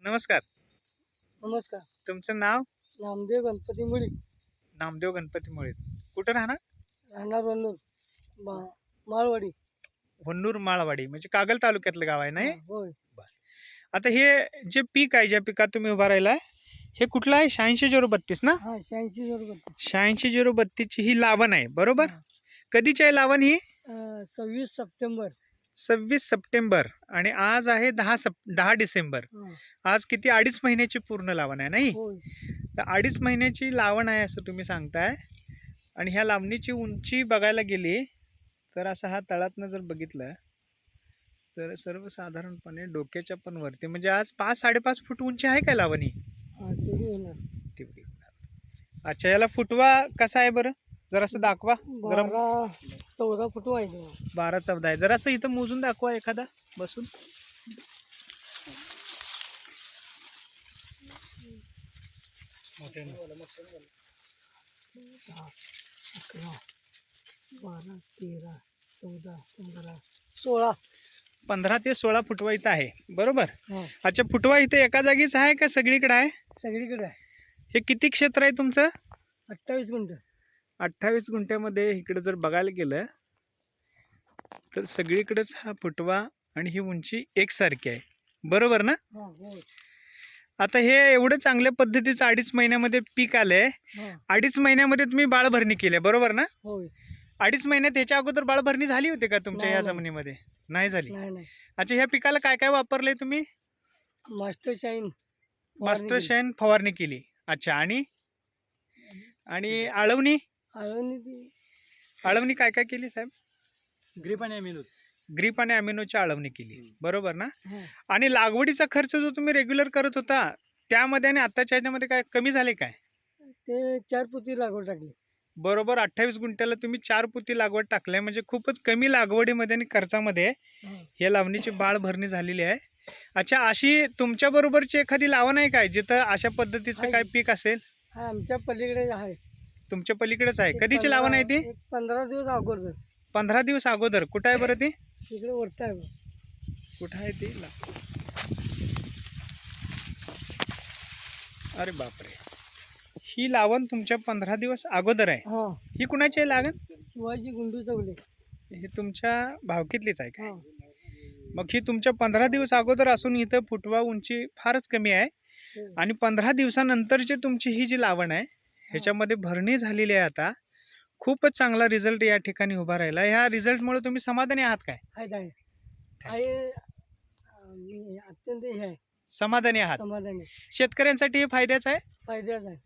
नमस्कार. नमस्कार. तुमचं नाव? नामदेव गणपती मुळी, नामदेव गणपती मुळे. कुठं राहणार? राहणार वन्नूर, माळवाडी. होन्नूर माळवाडी म्हणजे कागल तालुक्यातलं गाव आहे नाही? हा, होय. आता हे जे पीक आहे, ज्या पिकात तुम्ही उभा राहिलाय, हे कुठलं आहे? 86-032 ना? हा 86 86-032 ची ही लावण आहे, बरोबर? कधीची आहे लावण ही? 26 सप्टेंबर. 26 सप्टेंबर आणि आज आहे 10 डिसेंबर. हा, आज किती 2.5 महिन्याची पूर्ण लावण आहे नाही? होय. तर 2.5 महिन्याची लावण आहे असं तुम्ही सांगताय. आणि ह्या लावणीची उंची बघायला गेली तर असं हा तळातनं जर बघितलं तर सर्वसाधारणपणे डोक्याच्या पण वरती म्हणजे आज 5-5.5 फूट उंची आहे काय लावणी? हा, तेवढी होणार. तेवढी होणार. अच्छा, याला फुटवा कसा आहे बरं? जरासं दाखवा. जरा 12-14 फूट व्हायचे. 12-14 आहे. जरासं इथं मोजून दाखवा एखादा बसून. मोठे 11, 12, 13, 14, 15, 16. 15 ते 16 फुटवा इथं आहे, बरोबर? हा, अच्छा, फुटवा इथे एका जागीच आहे का सगळीकडे आहे? सगळीकडे आहे. हे किती क्षेत्र आहे तुमचं? 28 गुंठ. 28 गुंठ्यामध्ये इकडे जर बघायला गेलं तर सगळीकडेच हा फुटवा आणि ही उंची एकसारखी आहे, बरोबर ना? हा, होय. आता हे एवढं चांगल्या पद्धतीचं 2.5 महिन्यामध्ये पीक आलंय. हा, 2.5 महिन्यामध्ये तुम्ही बाळभरणी केली, बरोबर ना? होय. 2.5 महिन्यात याच्या अगोदर बाळभरणी झाली होती का तुमच्या नाही, या नाही. जमिनीमध्ये? नाही झाली. नाही नाही. अच्छा, ह्या पिकाला काय काय वापरलंय तुम्ही? Master shine. मास्टर शेण फवारणी केली. अच्छा, आणि आणि आळवणी? आळवणी काय काय केली साहेब? ग्रीप आणि अमिनो. ग्रीप आणि अमिनोची आळवणी केली, बरोबर ना? हा, आणि लागवडीचा खर्च जो तुम्ही रेग्युलर करत होता त्यामध्ये आणि आताच्या ह्याच्यामध्ये काय कमी झाले काय? ते 4 पोती लागवड टाकली. बरोबर, 28 गुंठ्याला तुम्ही 4 पोती लागवड टाकलाय म्हणजे खूपच कमी लागवडीमध्ये आणि खर्चामध्ये हा. या लावणीची बाळ भरणी झालेली आहे. अच्छा, अशी तुमच्या बरोबरची एखादी लावण आहे काय जिथं अशा पद्धतीचं आहे काय की. पीक असेल? हा, आमच्या पलीकडे आहे. तुमच्या पलीकडेच आहे. एक कधीची लावण आहे ती? 15 दिवस अगोदर. 15 दिवस अगोदर. कुठं आहे बरं ती? तिकडे वरती आहे बघ. कुठं आहे ती? अरे बापरे, ही लावण तुमच्या 15 दिवस अगोदर आहे. हा, ही कुणाची आहे लागण? शिवाजी गुंडू चौले. ही तुमच्या भावकीतलीच आहे का? हा, मग ही तुमच्या 15 दिवस अगोदर असून इथं फुटवा उंची फारच कमी आहे. हो. आणि 15 दिवसानंतरची तुमची ही जी लावण आहे ह्याच्यामध्ये भरणी झालेली आहे. आता खूपच चांगला रिझल्ट या ठिकाणी उभा राहिला. ह्या रिझल्टमुळे तुम्ही समाधानी आहात काय? आहे. आहे. मी अत्यंत हे आहे, समाधानी आहात? समाधानी, शेतकऱ्यांसाठी हे फायद्याचं आहे. फायद्याचं आहे.